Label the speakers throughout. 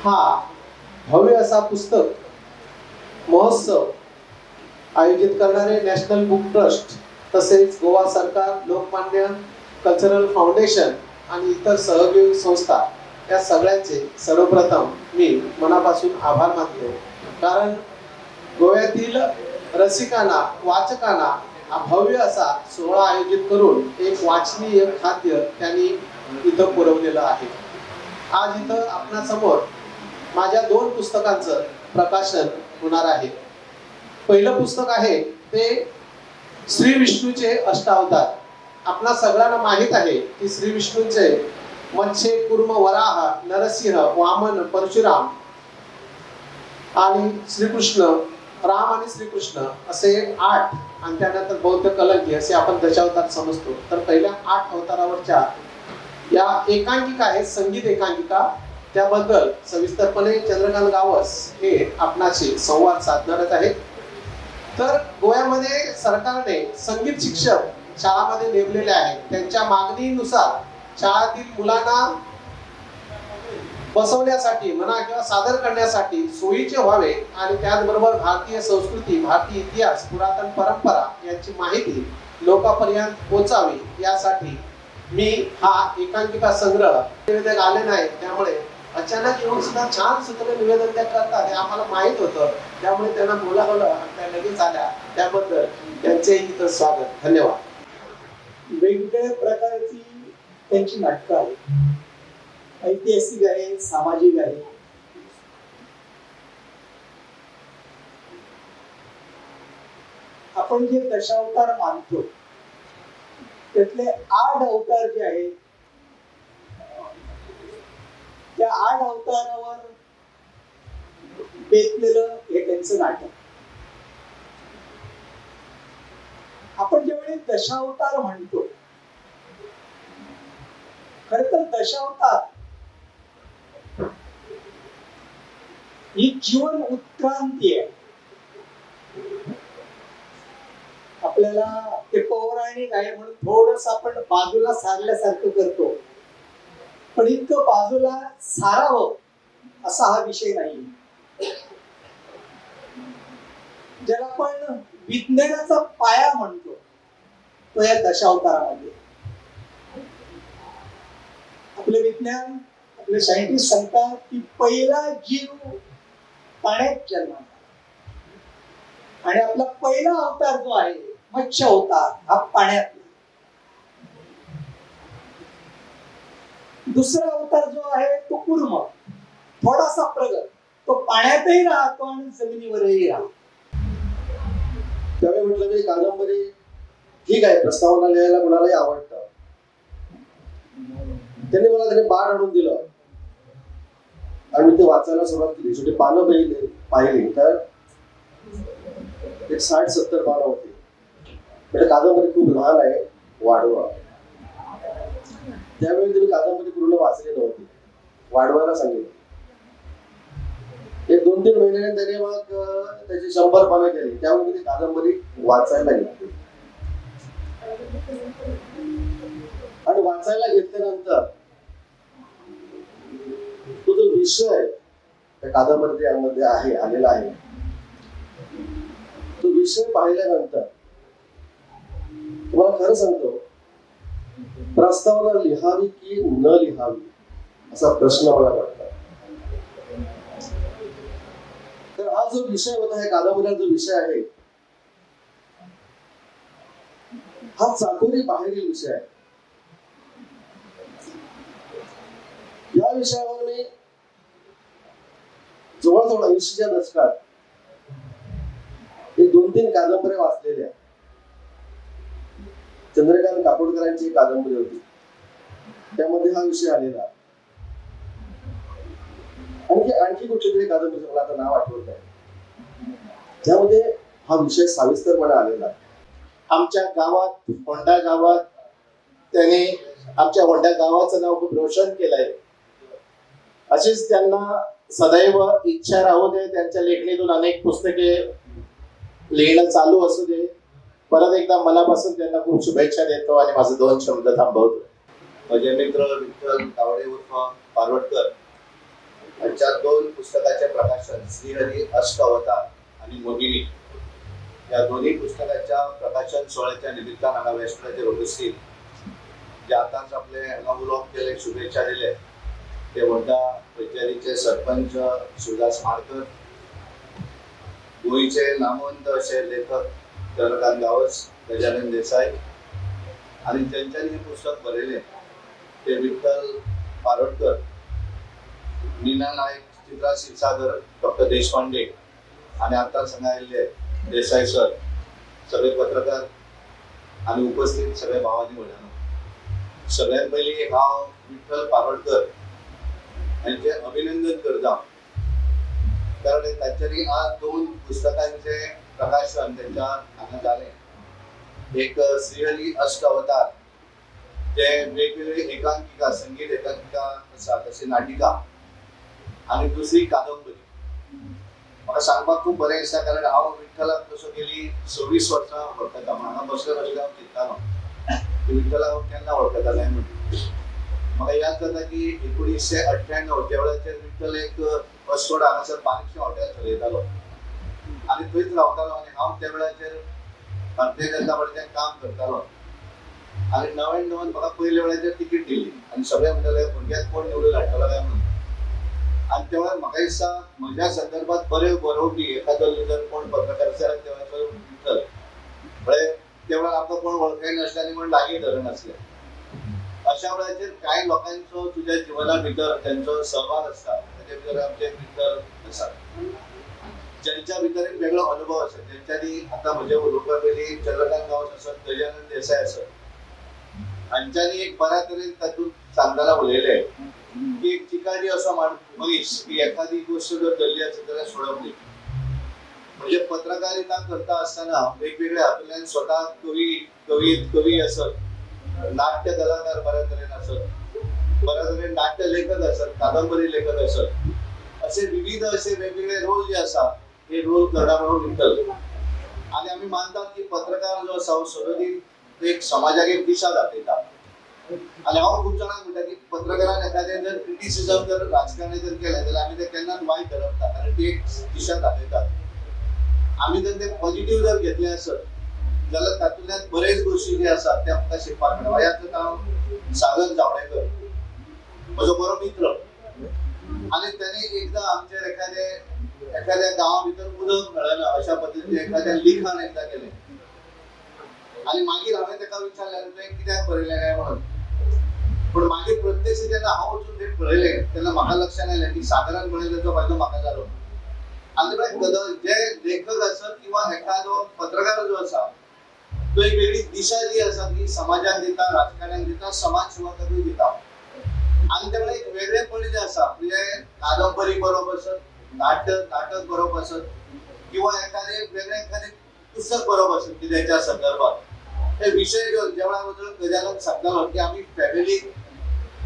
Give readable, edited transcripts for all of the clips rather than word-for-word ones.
Speaker 1: हा भव्य असा पुस्तक महोत्सव आयोजित करणारे नॅशनल बुक ट्रस्ट तसेच गोवा सरकार, लोकमान्य कल्चरल फाउंडेशन आणि इतर सहयोगी संस्था या सगळ्यांचे सर्वप्रथम मी मनापासून आभार मानतो. कारण गोव्यातील रसिकांना, वाचकांना हा भव्य असा सोहळा आयोजित करून एक वाचनीय खाद्य त्यांनी इथं पुरवलेलं आहे. आज इथं आपणासमोर माझ्या 2 पुस्तकांचं प्रकाशन होणार आहे. पहिलं पुस्तक आहे ते श्री विष्णूचे अष्टावतार. आपणा सगळ्यांना माहीत आहे की श्री विष्णूचे मत्स्य, कूर्म, वराह, नरसिंह, वामन, परशुराम आणि श्रीकृष्ण, राम आणि श्रीकृष्ण असे 8 आणि त्यानंतर बौद्ध कलंकी असे आपण दशावतार समजतो. तर पहिल्या 8 अवतारावरच्या या एकांकिका आहेत, संगीत एकांकिका. त्याबद्दल सविस्तरपणे चंद्रकांत गावस हे आपणाशी संवाद साधणार आहेत. तर गोव्यामध्ये सरकारने संगीत शिक्षक शाळांमध्ये नेमलेले आहेत. त्यांच्या मागणीनुसार शाळातील मुलांना बसवण्यासाठी म्हणा किंवा सादर करण्यासाठी सोयीचे व्हावे आणि त्याचबरोबर भारतीय संस्कृती, भारतीय इतिहास, पुरातन परंपरा यांची माहिती लोकांपर्यंत पोहोचावी यासाठी मी हा एकांकिका संग्रह निवेदक आले नाही, त्यामुळे अचानक येऊन सुद्धा छान सूत्र निवेदन त्या करतात हे आम्हाला माहित होतं. त्यामुळे त्यांना बोलावलं आणि त्या लगेच आल्या. त्याबद्दल त्यांचेही इथं स्वागत. धन्यवाद.
Speaker 2: वेगवेगळ्या प्रकारची त्यांची नाटकं आहेत. ऐतिहासिक आहे, सामाजिक आहे. आपण जे दशावतार मानतो त्यातले 8 अवतार जे आहेत त्या 8 अवतारावर बेतलेलं हे त्यांचं नाटक. आपण ज्यावेळी दशावतार म्हणतो, खर तर दशावतार ही जीवन उत्क्रांती आहे. आपल्याला ते पौराणिक आहे म्हणून थोडस आपण बाजूला सारल्यासारखं करतो, पण इतकं बाजूला सारावं असा हा विषय नाही. ज्याला आपण विज्ञानाचा पाया म्हणतो तो या दशावतारामध्ये. आपले विज्ञान, आपले सायंटिस्ट सांगतात की पहिला जीव पाण्यात जन्माला आणि आपला पहिला अवतार जो आहे मत्स्य अवतार हा पाण्यात. दुसरा अवतार जो आहे तो कूर्म, थोडासा प्रगत, तो पाण्यातही राहतो आणि जमिनीवरही राहतो.
Speaker 3: त्यावेळी म्हटलं की कादंबरी ठीक आहे, प्रस्तावना लिहायला कुणालाही आवडतं. त्याने बाण आणून दिलं आणि मी ते वाचायला सुरुवात केली. छोटी पानं पाहिली तर एक 60-70 पानं होती. म्हणजे कादंबरी खूप लहान आहे, वाढवा. त्यावेळी तुम्ही कादंबरी पूर्ण वाचली नव्हती, वाढवायला सांगितलं. एक 2-3 महिन्याने त्याने मग त्याची 100 पानं केली. त्यामुळे मी ती कादंबरी वाचायला घेतली आणि वाचायला घेतल्यानंतर तो जो विषय त्या कादंबरीमध्ये आहे आलेला आहे, तो विषय पाहिल्यानंतर तुम्हाला खरं सांगतो, प्रस्तावना लिहावी की न लिहावी असा प्रश्न मला पडला. तर हा जो विषय होता, ह्या कादंबरीचा जो विषय आहे हा चाकोरी बाहेरील विषय आहे. या विषयावर मी जवळजवळ 80च्या दशकात एक 2-3 कादंबऱ्या वाचलेल्या. चंद्रकांत काकोडकरांची एक कादंबरी होती, त्यामध्ये हा विषय आलेला. आणखी कुठली तरी कादंबरी, मला आता नाव आठवत नाही, त्यामध्ये हा विषय सविस्तरपणे आलेला.
Speaker 4: आमच्या गावात, होंडा गावात, त्याने आमच्या होंडा गावाचं नाव खूप रोशन केलंय. अशीच त्यांना सदैव इच्छा राहू दे, त्यांच्या लेखणीतून अनेक पुस्तके लिहिणं चालू असू दे. परत एकदा मनापासून त्यांना खूप शुभेच्छा देतो आणि माझे 2 शब्द थांबवतो.
Speaker 5: माझे मित्र विठ्ठल तावडे उर्फ पारवटकर
Speaker 4: यांच्या 2 पुस्तकाचे प्रकाशन श्रीहरी अष्टावतार आणि मोहिनी या दोन्ही पुस्तकाच्या प्रकाशन सोहळ्याच्या निमित्तानं हांगा व्यासपीठाचेर उपस्थित जे आतांच आपले हांगा उलोवप केले शुभेच्छा दिले ते व्हडा पैचेरीचे सरपंच शिवदास माळकर, गोंयचे नामवंत असे लेखक चंद्रकांत गांवस, गजानन देसाई आणि त्यांच्यानी हे पुस्तक बरयलें ते विठ्ठल पारोडकर, नीना नायक, चित्रा क्षीरसागर, डॉक्टर देशपांडे आणि आता सांगायले देसाई सर, सगळे पत्रकार आणि उपस्थित सगळे भावांनी भयणानो, सगळ्यात पयलीं हांव विठ्ठल पारोडकर यांचे अभिनंदन करता कारण तांच्यांनी आज 2 पुस्तकांचे प्रकाशन त्यांच्या हांगा जालें। एक श्रीहरी अष्टावतार जे वेगवेगळे एकांकिका, संगीत एकांकिका आसा तशी नाटिका आणि दुसरी कादंबरी। म्हाका सांगपाक खूब बरें दिसता कारण हांव विठ्ठलाक कसो गेली 26 वर्सां वळखता, हांगा बसले बसले हांव चिंततालो की विठ्ठलाक हांव केन्ना वळखता काय म्हणून। म्हाका याद जाता की 1998 त्या वेळाचेर विठ्ठल एक अस्कोड हांगासर बारीकशें हॉटेल चलयतालो आनी थंयच रावतालो आनी हांव त्या वेळाचेर भारतीय जनता पार्टीचें काम करतालो आनी नव्यान नव्यान म्हाका पयल्या वेळाचेर तिकीट दिली आनी सगळे म्हणटाले भुरग्याक कोण निवडून हाडटलो काय म्हणून। आनी त्या वेळार म्हाका दिसता म्हज्या संदर्भात बरे बरोवपी एखादो जर कोण पत्रकार आसा त्या वेळाचो विठ्ठल म्हळ्यार त्या वेळार आमकां कोण वळखय नासले आनी कोण लागीं धरनासले। अशा वेळाचेर कांय लोकांचो तुज्या जिवना भितर त्यांचो सहभाग आसता, ताचे भितर आमचे विठ्ठल आसा ज्यांच्या भितर एक वेगळो अनुभव आसा, ज्यांच्यांनी आतां म्हजे उलोवपा पयलीं चंद्रकांत गांवस आसत, गजानन देसाई आसत, हांच्यांनी एक बऱ्या तरेन तातूंत सांगताना उलयले की एक चिकाटी असो मनीस की एखादी गोष्ट जर धरली आसत जाल्यार सोडप न्ही। म्हणजे पत्रकारिता करता आसतना वेगवेगळ्या हातूंतल्यान स्वता कवी आसत, नाट्य कलाकार बऱ्या तरेन आसत, बऱ्या तरेन नाट्य लेखक आसत, कादंबरी लेखक आसत, असे विविध असे वेगवेगळे रोल जे आसा हे रोल करणारो विठ्ठल। आणि आम्ही मानतात की पत्रकार जो आसा सदोदीत एक समाजाक एक दिशा दाखयता आणि हांव खूब जाणांक म्हणटा की पत्रकारान एखादें जर क्रिटिसिजम जर राजकारणी जर केलें जाल्यार आमी तें केन्नाच वायट धरप ना कारण ती एक दिशा दाखयतात। आमी जर ते पॉझिटिव्ह जर घेतले आसत जाल्यार तातूंतल्यान बरेच गोष्टी जे आसात ते आमकां शिकपाक मेळटा। ह्यातूंत हांव सागर जावडेकर म्हजो बरो मित्र आनी ताणें एकदां आमचेर एखाद्या गांवा भितर उदक मेळना अशा पद्दतीन एखादें लिखाण एकदां केलें आनी मागीर हांवें ताका विचारलें तुवें कित्याक बरयलें काय म्हणून, पूण मागीर प्रत्यक्ष जेन्ना हांव वचून तें पळयलें तेन्ना म्हाका लक्षांत आयलें की सागरान बरयल्याचो फायदो म्हाका जालो। आनी जे लेखक आसत किंवा एखादो पत्रकार जो आसा तो एक वेगळी दिशा जी आसा ती समाजाक दिता, राजकारण्यांक दिता, समाज सेवकाकूय दिता आनी त्या एक वेगळेपण जे आसा म्हणजे कादंबरी बरोवप आसत, नाटक बरोवप आसत किंवा एखादे पुस्तक बरोवप आसत कित्याच्या संदर्भात हे विषय ज्या वेळार गजानन सांगतालो की आमी फॅमिलीक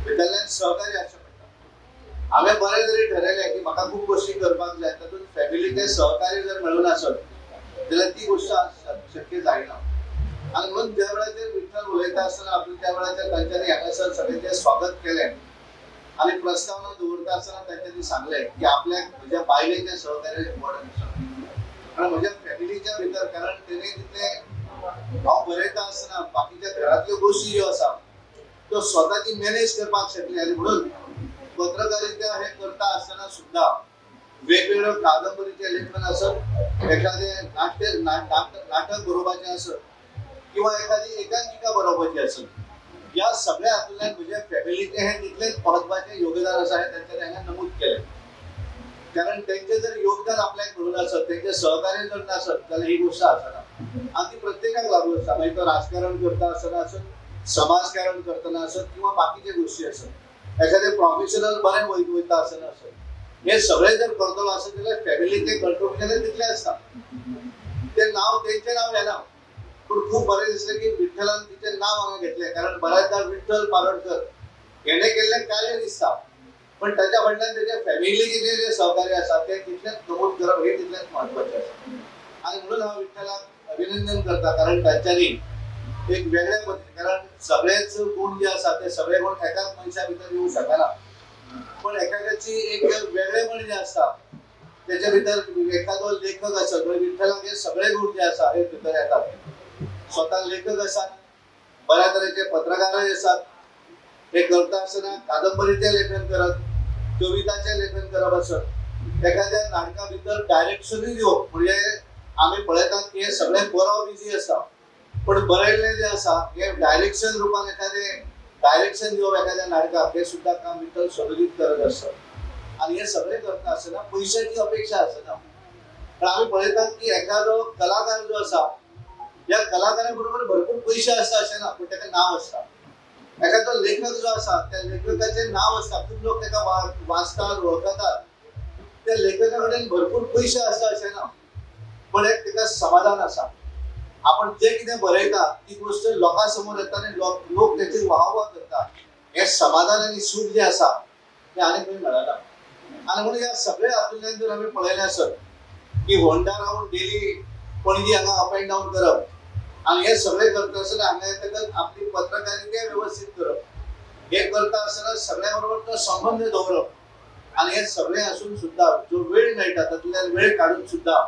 Speaker 4: भितरल्यान सहकार्य आसचें पडटा। हांवें बरें तरी ठरयलें की म्हाका खूब गोश्टी करपाक जाय तातूंत फॅमिलीचें सहकार्य जर मेळून आसत जाल्यार ती गोश्ट शक्य जायना। आनी म्हणून ज्या वेळाचेर विठ्ठल उलयता आसतना आपल्या त्या वेळाचेर तांच्यांनी हांगासर सगळें स्वागत केलें आनी प्रस्तावना दवरता आसतना तांच्यांनी सांगलें की आपल्याक म्हज्या बायलेचें सहकार्य इम्पॉर्टंट आसा आनी म्हज्या फॅमिलीच्या भितर कारण तेणें तितलें हांव बरयता आसतना बाकीच्या घरांतल्यो गोश्टी ज्यो आसा त्यो स्वताची मॅनेज करपाक शकले आनी म्हणून पत्रकारिता हे करता आसतना सुद्दां वेगवेगळ्यो कादंबरीचें लेखन आसत, एखादें नाटक बरोवपाचें आसत किंवा एखादी एकांकिका बरोवपाची आसत, ह्या सगळ्या हातूंतल्यान म्हज्या फॅमिलीचें हें तितलेंच महत्वाचें योगदान आसा हें तांच्यांनी हांगा नमूद केलें। कारण तेंचें जर योगदान आपल्याक मेळून आसत, तेंचें सहकार्य जर नासत जाल्यार ही गोश्ट आसना आनी ती प्रत्येकाक लागू आसता। मागीर तो राजकारण करता आसतना आसत, समाजकारण करतना आसत किंवा बाकीचे गोश्टी आसत, एखादें प्रोफेशनल बरें वयता आसतना आसत, हे सगळें जर करतलो आसत जाल्यार फॅमिलीचें कंट्रिब्युशन तितलें आसता। तें नांव तेंचें नांव येना पूण खूब बरें दिसलें की विठ्ठलान तिचें नांव हांगा घेतलें कारण बऱ्याचदा विठ्ठल पारोडकर हेणें केल्लें कार्य दिसता पण ताच्या फाटल्यान तेच्या फॅमिलीचें जें सहकार्य आसा तें तितलेंच नमूद करप हें तितलेंच म्हत्वाचें आसा। आनी म्हणून हांव विठ्ठलाक अभिनंदन करता कारण तांच्यांनी एक वेगळ्या पद्दतीन कारण सगळेच गुण जे आसा ते सगळे गुण एकाच मनशा भितर येवंक शकना
Speaker 5: पण एखाद्याची एक वेगळे म्हण जे आसा त्याच्या भितर एखादो लेखक आसा तो विठ्ठलाचे सगळे गुण जे आसा हे भितर येतात. स्वतः लेखक आसात, बऱ्या तरेचे पत्रकारय आसात, हे करता आसतना कादंबरीचें लेखन करप, कविताचें लेखन करप आसत, एखाद्या नाटका भितर डायरेक्शनूय दिवप. म्हणजे आमी पळयतात की हे सगळे बरोवप इजी आसा, पण बरयल्लें जें आसा हे डायरेक्शन रुपान एखादें डायरेक्शन दिवप एखाद्या नाटकाक हे सुद्दां काम भितर सदरीत करत आसतात. आणि हे सगळे करता आसतना पयशांची अपेक्षा आसना. पण आमी पळयतात की एखादो कलाकार जो आसा या कलाकारा बरोबर भरपूर पयशे आसता अशें ना, पूण ताका नांव आसता. एखादो लेखक जो आसा त्या लेखकाचें नांव आसता, खूब लोक ताका वाचतात, वळखतात. त्या लेखका कडेन भरपूर पयशे आसता अशें ना, पण एक ताका समाधान आसा. आपण जे कितें बरयता ती गोष्ट लोकां समोर येता आनी लोक त्याची वाहवा करतात. हे समाधान आनी सूख जे आसा ते आनी खंय मेळना. आणि म्हणून या सगळ्या हातूंतल्यान जर आमी पळयलें आसत की होंडा रावन डेली पणजी हांगा अप एंड डावन करप आणि हे सगळे करता आसतना हांगा येतकच आपली पत्रकारिता व्यवस्थित करप, हे करता आसतना सगळ्या बरोबर तो संबंध दवरप आणि हे सगळे आसून सुद्धा जो वेळ मेळटा तातूंतल्यान वेळ काढून सुद्धा